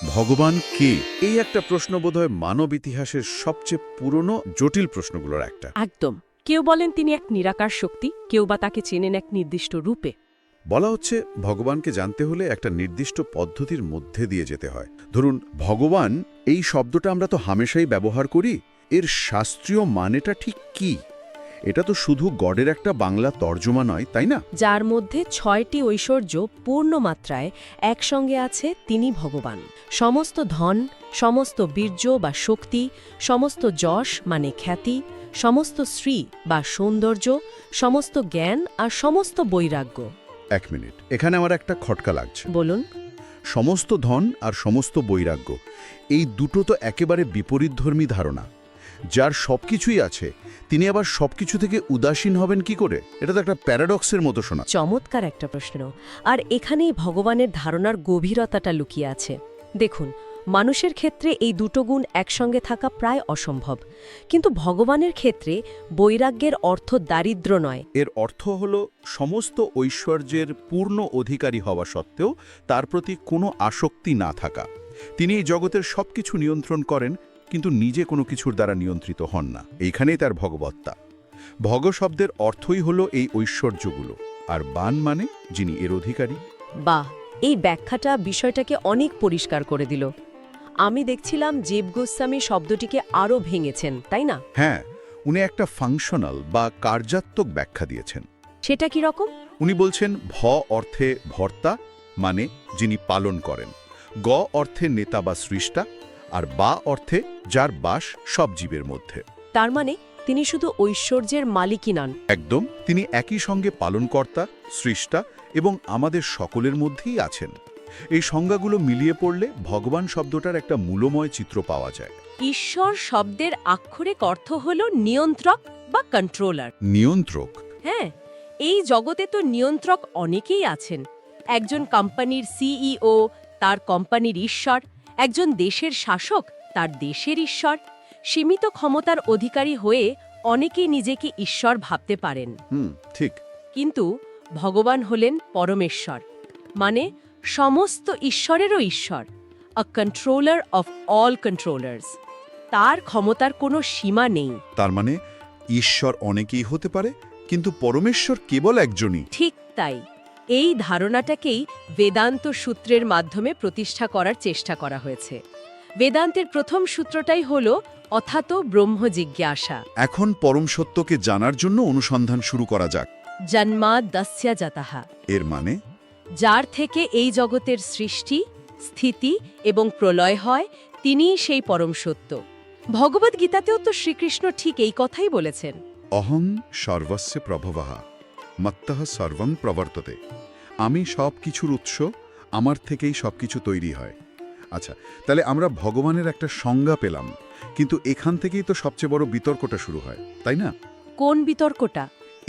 ভগবান কে? এই একটা প্রশ্ন বোধহয় মানব ইতিহাসের সবচেয়ে পুরনো জটিল প্রশ্নগুলোর একটা। একদম। কেউ বলেন তিনি এক নিরাকার শক্তি, কেউ বা তাকে চেনেন এক নির্দিষ্ট রূপে। বলা হচ্ছে ভগবানকে জানতে হলে একটা নির্দিষ্ট পদ্ধতির মধ্যে দিয়ে যেতে হয়। ধরুন, ভগবান এই শব্দটা আমরা তো হামেশাই ব্যবহার করি, এর শাস্ত্রীয় মানেটা ঠিক কি? এটা তো শুধু গডের একটা বাংলা তর্জমা নয়, তাই না? যার মধ্যে 6টি ঐশ্বর্য পূর্ণ মাত্রায় একসঙ্গে আছে, তিনি ভগবান। সমস্ত ধন, সমস্ত বীর্য বা শক্তি, সমস্ত যশ মানে খ্যাতি, সমস্ত শ্রী বা সৌন্দর্য, সমস্ত জ্ঞান আর সমস্ত বৈরাগ্য। এক মিনিট, এখানে আমার একটা খটকা লাগছে। বলুন। সমস্ত ধন আর সমস্ত বৈরাগ্য, এই দুটো তো একেবারে বিপরীতধর্মী ধারণা। যার সবকিছুই আছে, তিনি আবার সবকিছু থেকে উদাসীন হবেন কি করে? এটা তো একটা প্যারাডক্সের মতো শোনা। চমৎকার একটা প্রশ্ন। আর এখানেই ভগবানের ধারণার গভীরতাটা লুকিয়ে আছে। দেখুন, মানুষের ক্ষেত্রে এই দুটো গুণ একসঙ্গে থাকা প্রায় অসম্ভব, কিন্তু ভগবানের ক্ষেত্রে বৈরাগ্যের অর্থ দারিদ্র্য নয়। এর অর্থ হল সমস্ত ঐশ্বর্যের পূর্ণ অধিকারী হওয়া সত্ত্বেও তার প্রতি কোনো আসক্তি না থাকা। তিনি এই জগতের সবকিছু নিয়ন্ত্রণ করেন, কিন্তু নিজে কোনো কিছুর দ্বারা নিয়ন্ত্রিত হন না। এইখানেই তার ভগবত্তা। ভগ শব্দের অর্থই হল এই ঐশ্বর্যগুলো, আর বান মানে যিনি এর অধিকারী। বাহ, এই ব্যাখ্যাটা বিষয়টাকে অনেক পরিষ্কার করে দিল। আমি দেখছিলাম জীব গোস্বামী শব্দটিকে আরও ভেঙেছেন, তাই না? হ্যাঁ, উনি একটা ফাংশনাল বা কার্যাত্মক ব্যাখ্যা দিয়েছেন। সেটা কি রকম? উনি বলছেন ভ অর্থে ভর্তা, মানে যিনি পালন করেন, গ অর্থে নেতা বা সৃষ্টা, আর বা অর্থে যার বাস সব জীবের মধ্যে। তার মানে তিনি শুধু ঐশ্বর্যের মালিকই নন। একদম, তিনি একই সঙ্গে পালনকর্তা, সৃষ্টা এবং আমাদের সকলের মধ্যেই আছেন। এই সংজ্ঞাগুলো মিলিয়ে পড়লে ভগবান শব্দটার একটা মূলময় চিত্র পাওয়া যায়। ঈশ্বর শব্দের আক্ষরিক অর্থ হল নিয়ন্ত্রক বা কন্ট্রোলার। নিয়ন্ত্রক? হ্যাঁ, এই জগতে তো নিয়ন্ত্রক অনেকেই আছেন। একজন কোম্পানির সিইও তার কোম্পানির ঈশ্বর, একজন দেশের শাসক তার দেশের ঈশ্বর। সীমিত ক্ষমতার অধিকারী হয়ে অনেকেই নিজেকে ঈশ্বর ভাবতে পারেন। ঠিক। কিন্তু ভগবান হলেন পরমেশ্বর, মানে সমস্ত ঈশ্বরেরও ঈশ্বর, আ কন্ট্রোলার অফ অল কন্ট্রোলার্স। তার ক্ষমতার কোনো সীমা নেই। তার মানে ঈশ্বর অনেকেই হতে পারে, কিন্তু পরমেশ্বর কেবল একজনই। ঠিক তাই। এই ধারণাটাকেই বেদান্ত সূত্রের মাধ্যমে প্রতিষ্ঠা করার চেষ্টা করা হয়েছে। বেদান্তের প্রথম সূত্রটাই হল অথাতো ব্রহ্ম জিজ্ঞাসা। এখন পরম সত্যকে জানার জন্য অনুসন্ধান শুরু করা যাক। জন্মাদ্যস্য জাতঃ, এর মানে যার থেকে এই জগতের সৃষ্টি, স্থিতি এবং প্রলয় হয়, তিনিই সেই পরম সত্য। ভগবদ্গীতাতেও তো শ্রীকৃষ্ণ ঠিক এই কথাই বলেছেন। অহং সর্বস্য প্রভবঃ মত্তঃ সর্বং প্রবর্ততে। আমি সব কিছুর উৎস, আমার থেকেই সবকিছু তৈরি হয়। আচ্ছা, তাহলে আমরা ভগবানের একটা সংজ্ঞা পেলাম, কিন্তু এখান থেকেই তো সবচেয়ে বড় বিতর্কটা শুরু হয়, তাই না? কোন বিতর্কটা?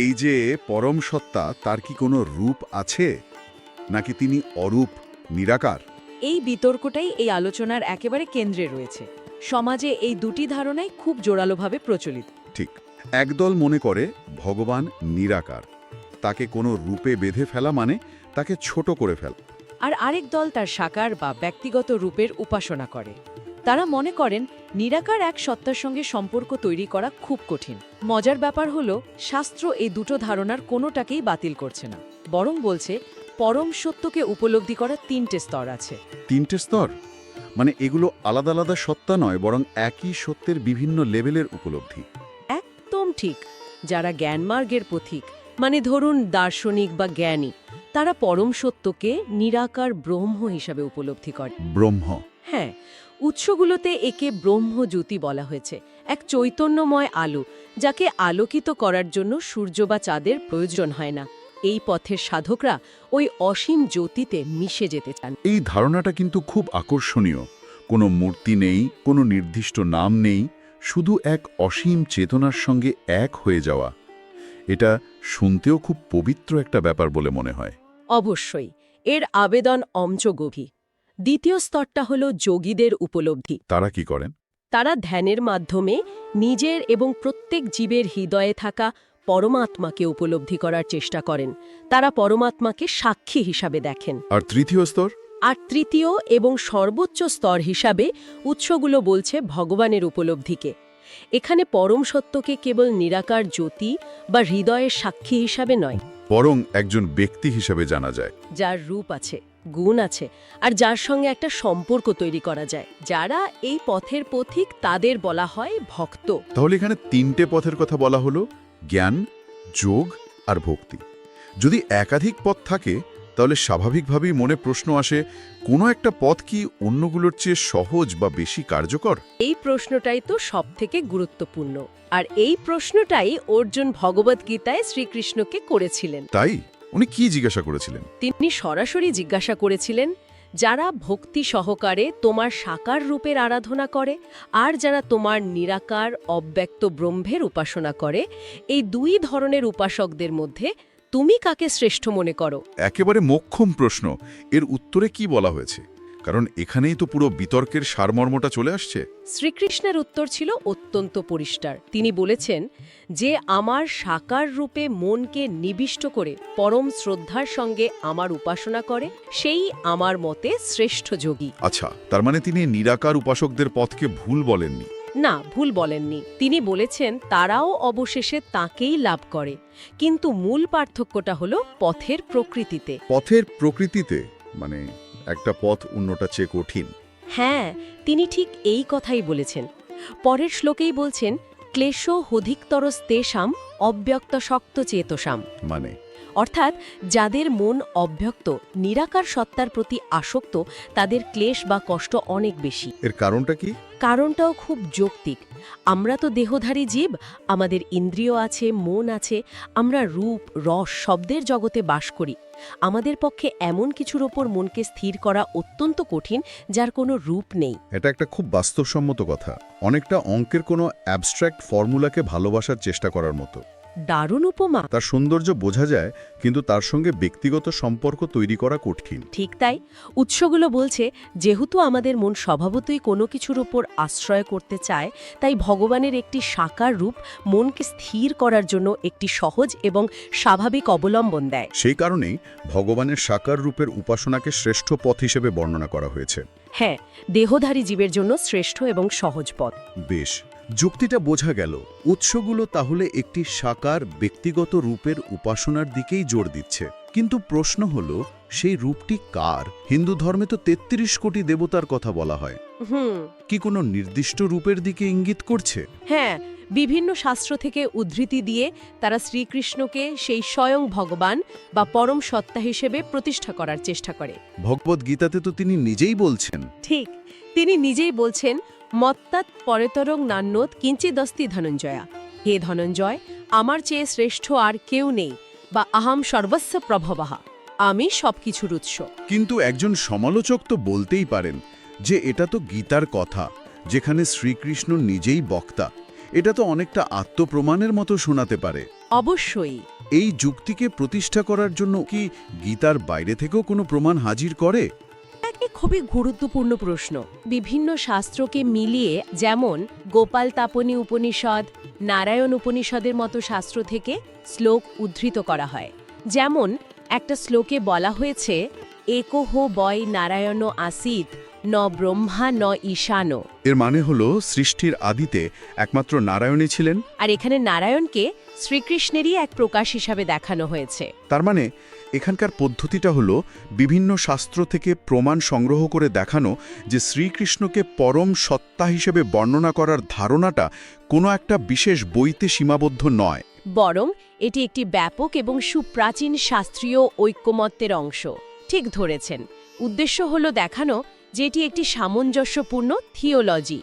এই যে পরম সত্তা, তার কি কোনো রূপ আছে, নাকি তিনি অরূপ, নিরাকার? এই বিতর্কটাই এই আলোচনার একেবারে কেন্দ্রে রয়েছে। সমাজে এই দুটি ধারণাই খুব জোরালোভাবে প্রচলিত। ঠিক। একদল মনে করে ভগবান নিরাকার, তাকে কোনো রূপে বেঁধে ফেলা মানে তাকে ছোট করে ফেলা। আর আরেক দল তার সাকার বা ব্যক্তিগত রূপের উপাসনা করে। তারা মনে করেন নিরাকার এক সত্তার সঙ্গে সম্পর্ক তৈরি করা খুব কঠিন। মজার ব্যাপার হলো, শাস্ত্র এই দুটো ধারণার কোনোটাকেই বাতিল করছে না, বরং বলছে পরম সত্যকে উপলব্ধি করার 3টে স্তর আছে। 3টে স্তর? মানে এগুলো আলাদা আলাদা সত্তা নয়, বরং একই সত্যের বিভিন্ন লেভেলের উপলব্ধি। একদম ঠিক। যারা জ্ঞানমার্গের পথিক, মানে ধরুন দার্শনিক বা জ্ঞানী, তারা পরম সত্যকে নিরাকার ব্রহ্ম হিসাবে উপলব্ধি করে। ব্রহ্ম? হ্যাঁ, উৎসগুলোতে একে ব্রহ্মজ্যোতি বলা হয়েছে, এক চৈতন্যময় আলো, যাকে আলোকিত করার জন্য সূর্য বা চাঁদের প্রয়োজন হয় না। এই পথের সাধকরা ওই অসীম জ্যোতিতে মিশে যেতে চান। এই ধারণাটা কিন্তু খুব আকর্ষণীয়। কোনো মূর্তি নেই, কোনো নির্দিষ্ট নাম নেই, শুধু এক অসীম চেতনার সঙ্গে এক হয়ে যাওয়া। এটা শুনতেও খুব পবিত্র একটা ব্যাপার বলে মনে হয়। অবশ্যই, এর আবেদন অমচ গভীর। দ্বিতীয় স্তরটা হল যোগীদের উপলব্ধি। তারা কি করেন? তারা ধ্যানের মাধ্যমে নিজের এবং প্রত্যেক জীবের হৃদয়ে থাকা পরমাত্মাকে উপলব্ধি করার চেষ্টা করেন। তারা পরমাত্মাকে সাক্ষী হিসাবে দেখেন। আর তৃতীয় স্তর? আর তৃতীয় এবং সর্বোচ্চ স্তর হিসাবে উৎসগুলো বলছে ভগবানের উপলব্ধিকে। এখানে পরম সত্যকে কেবল নিরাকার জ্যোতি বা হৃদয়ের সাক্ষী হিসাবে নয়, বরং একজন ব্যক্তি হিসেবে জানা যায়। যার রূপ আছে, গুণ আছে, আর যার সঙ্গে একটা সম্পর্ক তৈরি করা যায়। যারা এই পথের পথিক তাদের বলা হয় ভক্ত। তাহলে এখানে 3টে পথের কথা বলা হলো, জ্ঞান, যোগ আর ভক্তি। যদি একাধিক পথ থাকে তাহলে স্বাভাবিকভাবেই মনে প্রশ্ন আসে, কোনো একটা পথ কি অন্যগুলোর চেয়ে সহজ বা বেশি কার্যকর? এই প্রশ্নটাই তো সবথেকে গুরুত্বপূর্ণ, আর এই প্রশ্নটাই অর্জুন ভগবদ্গীতায় শ্রীকৃষ্ণকে করেছিলেন। তাই উনি কি জিজ্ঞাসা করেছিলেন? তিনি সরাসরি জিজ্ঞাসা করেছিলেন, যারা ভক্তি সহকারে তোমার সাকার রূপের আরাধনা করে আর যারা তোমার নিরাকার অব্যক্ত ব্রহ্মের উপাসনা করে, এই দুই ধরনের উপাসকদের মধ্যে তুমি কাকে শ্রেষ্ঠ মনে করো? একেবারে মোক্ষম প্রশ্ন। এর উত্তরে কি বলা হয়েছে? কারণ এখানেই তো পুরো বিতর্কের সারমর্মটা চলে আসছে। শ্রীকৃষ্ণের উত্তর ছিল অত্যন্ত পরিষ্কার। তিনি বলেছেন যে আমার সাকার রূপে মনকে নিবিষ্ট করে পরম শ্রদ্ধার সঙ্গে আমার উপাসনা করে, সেই আমার মতে শ্রেষ্ঠ যোগী। আচ্ছা, তার মানে তিনি নিরাকার উপাসকদের পথকে ভুল বলেননি? না, ভুল বলেননি। তিনি বলেছেন তারাও অবশেষে তাকেই লাভ করে, কিন্তু মূল পার্থক্যটা হলো পথের প্রকৃতিতে। পথের প্রকৃতিতে মানে একটা পথ অন্যটা চেয়ে কঠিন। হ্যাঁ, তিনি ঠিক এই কথাই বলেছেন। পরের শ্লোকেই বলছেন, ক্লেশ হধিকতরস্তেষাম অব্যক্ত শক্ত চেতসাম। মানে অর্থাৎ যাদের মন অব্যক্ত, নিরাকার সত্তার প্রতি আসক্ত, তাদের ক্লেশ বা কষ্ট অনেক বেশি। এর কারণটা কি? কারণটাও খুব যৌক্তিক। আমরা তো দেহধারী জীব, আমাদের ইন্দ্রিয় আছে, মন আছে, আমরা রূপ, রস, শব্দের জগতে বাস করি। আমাদের পক্ষে এমন কিছুর ওপর মনকে স্থির করা অত্যন্ত কঠিন, যার কোনো রূপ নেই। এটা একটা খুব বাস্তবসম্মত কথা, অনেকটা অঙ্কের কোনো অ্যাবস্ট্রাক্ট ফর্মুলাকে ভালোবাসার চেষ্টা করার মতো। দারুণ উপমা। তার সৌন্দর্য বোঝা যায়, কিন্তু তার সঙ্গে ব্যক্তিগত সম্পর্ক তৈরি করা কঠিন। ঠিক তাই। উৎসগুলো বলছে, যেহেতু আমাদের মন স্বভাবতই কোনো কিছুর ওপর আশ্রয় করতে চায়, তাই ভগবানের একটি সাকার রূপ মনকে স্থির করার জন্য একটি সহজ এবং স্বাভাবিক অবলম্বন দেয়। সেই কারণেই ভগবানের সাকার রূপের উপাসনাকে শ্রেষ্ঠ পথ হিসেবে বর্ণনা করা হয়েছে। হ্যাঁ, দেহধারী জীবের জন্য শ্রেষ্ঠ এবং সহজ পথ। বেশ, যুক্তিটা বোঝা গেল। উৎসগুলো তাহলে একটি সাকার ব্যক্তিগত রূপের উপাসনার দিকেই জোর দিচ্ছে। কিন্তু প্রশ্ন হলো, সেই রূপটি কার? হিন্দু ধর্মে তো ৩৩ কোটি দেবতার কথা বলা হয়। কি কোনো নির্দিষ্ট রূপের দিকে ইঙ্গিত করছে? হ্যাঁ, বিভিন্ন শাস্ত্র থেকে উদ্ধৃতি দিয়ে তারা শ্রীকৃষ্ণকে সেই স্বয়ং ভগবান বা পরম সত্তা হিসেবে প্রতিষ্ঠা করার চেষ্টা করে। ভগবদ্গীতাতে তো তিনি নিজেই বলছেন। ঠিক, তিনি নিজেই বলছেন, মত্তাৎ পরেতরং নান্যত কিঞ্চিদস্তি ধনঞ্জয়া। হে ধনঞ্জয়, আমার চেয়ে শ্রেষ্ঠ আর কেউ নেই, বা আহাম সর্বস্ব প্রভবহা, আমি সবকিছুর উৎস। কিন্তু একজন সমালোচক তো বলতেই পারেন যে এটা তো গীতার কথা, যেখানে শ্রীকৃষ্ণ নিজেই বক্তা। এটা তো অনেকটা আত্মপ্রমাণের মতো শোনাতে পারে। অবশ্যই। এই যুক্তিকে প্রতিষ্ঠা করার জন্য কি গীতার বাইরে থেকেও কোনো প্রমাণ হাজির করে? একটি খুবই গুরুত্বপূর্ণ প্রশ্ন। বিভিন্ন শাস্ত্রকে মিলিয়ে, যেমন গোপাল তাপনী উপনিষদ, নারায়ণ উপনিষদের মতো শাস্ত্র থেকে শ্লোক উদ্ধৃত করা হয়। যেমন একটা শ্লোকে বলা হয়েছে, একোহ বয় নারায়ণ আসিত ন ব্রহ্মা ন ঈশানো। এর মানে হলো সৃষ্টির আদিতে একমাত্র নারায়ণই ছিলেন। আর এখানে নারায়ণকে শ্রীকৃষ্ণেরই এক প্রকাশ হিসাবে দেখানো হয়েছে। তার মানে এখানকার পদ্ধতিটা হলো বিভিন্ন শাস্ত্র থেকে প্রমাণ সংগ্রহ করে দেখানো যে শ্রীকৃষ্ণকে পরম সত্তা হিসেবে বর্ণনা করার ধারণাটা কোনো একটা বিশেষ বইতে সীমাবদ্ধ নয়, বরং এটি একটি ব্যাপক এবং সুপ্রাচীন শাস্ত্রীয় ঐক্যমত্যের অংশ। ঠিক ধরেছেন। উদ্দেশ্য হলো দেখানো যে এটি একটি সামঞ্জস্যপূর্ণ থিওলজি।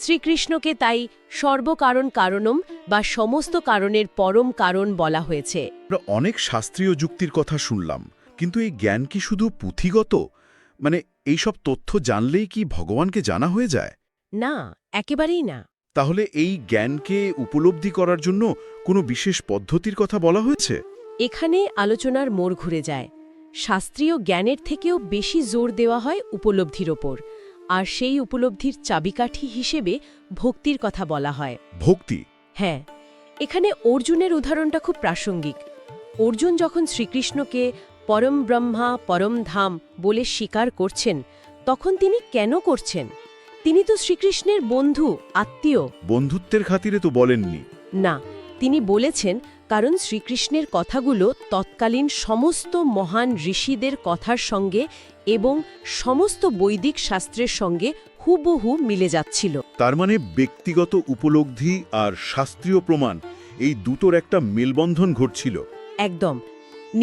শ্রীকৃষ্ণকে তাই সর্বকারণ কারণম বা সমস্ত কারণের পরম কারণ বলা হয়েছে। আমরা অনেক শাস্ত্রীয় যুক্তির কথা শুনলাম, কিন্তু এই জ্ঞান কি শুধু পুঁথিগত? মানে এইসব তথ্য জানলেই কি ভগবানকে জানা হয়ে যায়? না, একেবারেই না। তাহলে এই জ্ঞানকে উপলব্ধি করার জন্য কোনো বিশেষ পদ্ধতির কথা বলা হয়েছে? এখানে আলোচনার মোড় ঘুরে যায়। শাস্ত্রীয় জ্ঞানের থেকেও বেশি জোর দেওয়া হয় উপলব্ধির ওপর, আর সেই উপলব্ধির চাবিকাঠি হিসেবে ভক্তির কথা বলা হয়। ভক্তি? হ্যাঁ, এখানে অর্জুনের উদাহরণটা খুব প্রাসঙ্গিক। অর্জুন যখন শ্রীকৃষ্ণকে পরম ব্রহ্মা পরম ধাম বলে স্বীকার করছেন, তখন তিনি কেন করছেন? তিনি তো শ্রীকৃষ্ণের বন্ধু, আত্মীয়। বন্ধুত্বের খাতিরে তো বলেননি। না, তিনি বলেছেন কারণ শ্রীকৃষ্ণের কথাগুলো তৎকালীন সমস্ত মহান ঋষিদের কথার সঙ্গে এবং সমস্ত বৈদিক শাস্ত্রের সঙ্গে হুবহু মিলে যাচ্ছিল। তার মানে ব্যক্তিগত উপলব্ধি আর শাস্ত্রীয় প্রমাণ এই দুটোর একটা মেলবন্ধন ঘটছিল। একদম।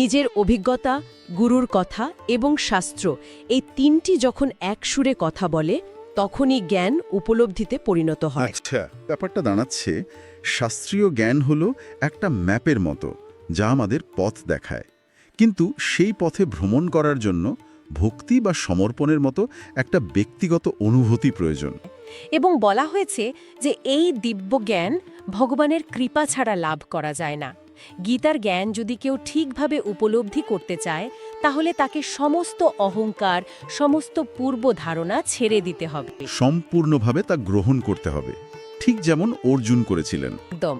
নিজের অভিজ্ঞতা, গুরুর কথা এবং শাস্ত্র, এই তিনটি যখন এক সুরে কথা বলে, তখনই জ্ঞান উপলব্ধিতে পরিণত হয়। আচ্ছা, ব্যাপারটা দাঁড়াচ্ছে শাস্ত্রীয় জ্ঞান হলো একটা ম্যাপের মতো, যা আমাদের পথ দেখায়, কিন্তু সেই পথে ভ্রমণ করার জন্য ভক্তি বা সমর্পণের মতো একটা ব্যক্তিগত অনুভূতি প্রয়োজন। এবং বলা হয়েছে যে এই দিব্য জ্ঞান ভগবানের কৃপা ছাড়া লাভ করা যায় না। গীতার জ্ঞান যদি কেউ ঠিকভাবে উপলব্ধি করতে চায়, তাহলে তাকে সমস্ত অহংকার, সমস্ত পূর্ব ধারণা ছেড়ে দিতে হবে। সম্পূর্ণভাবে তা গ্রহণ করতে হবে, ঠিক যেমন অর্জুন করেছিলেন। একদম।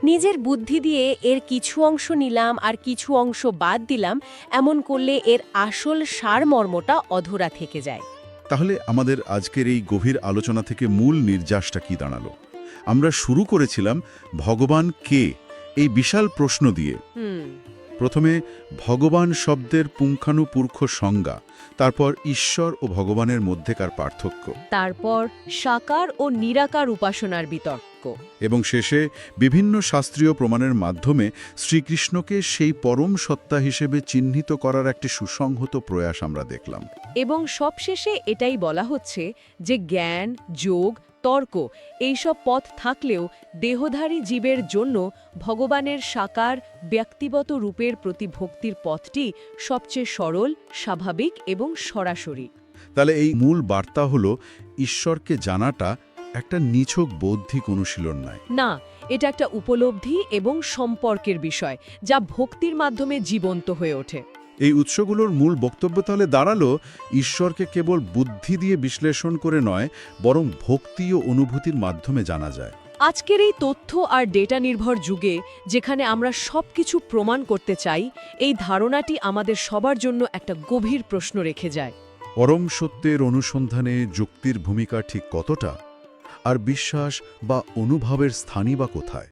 নিজের বুদ্ধি দিয়ে এর কিছু অংশ নিলাম আর কিছু অংশ বাদ দিলাম, এমন করলে এর আসল সারমর্মটা অধরা থেকে যায়। তাহলে আমাদের আজকের এই গভীর আলোচনা থেকে মূল নির্যাসটা কি দাঁড়ালো? আমরা শুরু করেছিলাম ভগবান কে এই বিশাল প্রশ্ন দিয়ে। প্রথমে ভগবান শব্দের পুঙ্খানুপুঙ্খ সংজ্ঞা, তারপর ঈশ্বর ও ভগবানের মধ্যেকার পার্থক্য, তারপর সাকার ও নিরাকার উপাসনার বিতর্ক, এবং শেষে বিভিন্ন শাস্ত্রীয় প্রমাণের মাধ্যমে শ্রীকৃষ্ণকে সেই পরম সত্তা হিসেবে চিহ্নিত করার একটি সুসংহত প্রয়াস আমরা দেখলাম। এবং সবশেষে এটাই বলা হচ্ছে যে জ্ঞান, যোগ, তর্ক এইসব পথ থাকলেও দেহধারী জীবের জন্য ভগবানের সাকার ব্যক্তিগত রূপের প্রতি ভক্তির পথটি সবচেয়ে সরল, স্বাভাবিক এবং সরাসরি। তাহলে এই মূল বার্তা হলো ঈশ্বরকে জানাটা একটা নিছক বৌদ্ধিক অনুশীলন নয়। না, এটা একটা উপলব্ধি এবং সম্পর্কের বিষয়, যা ভক্তির মাধ্যমে জীবন্ত হয়ে ওঠে। এই উৎসগুলোর মূল বক্তব্য তাহলে দাঁড়ালো, ঈশ্বরকে কেবল বুদ্ধি দিয়ে বিশ্লেষণ করে নয়, বরং ভক্তি ও অনুভূতির মাধ্যমে জানা যায়। আজকের এই তথ্য আর ডেটা নির্ভর যুগে, যেখানে আমরা সবকিছু প্রমাণ করতে চাই, এই ধারণাটি আমাদের সবার জন্য একটা গভীর প্রশ্ন রেখে যায়। পরম সত্যের অনুসন্ধানে যুক্তির ভূমিকা ঠিক কতটা, আর বিশ্বাস বা অনুভবের স্থানই বা কোথায়?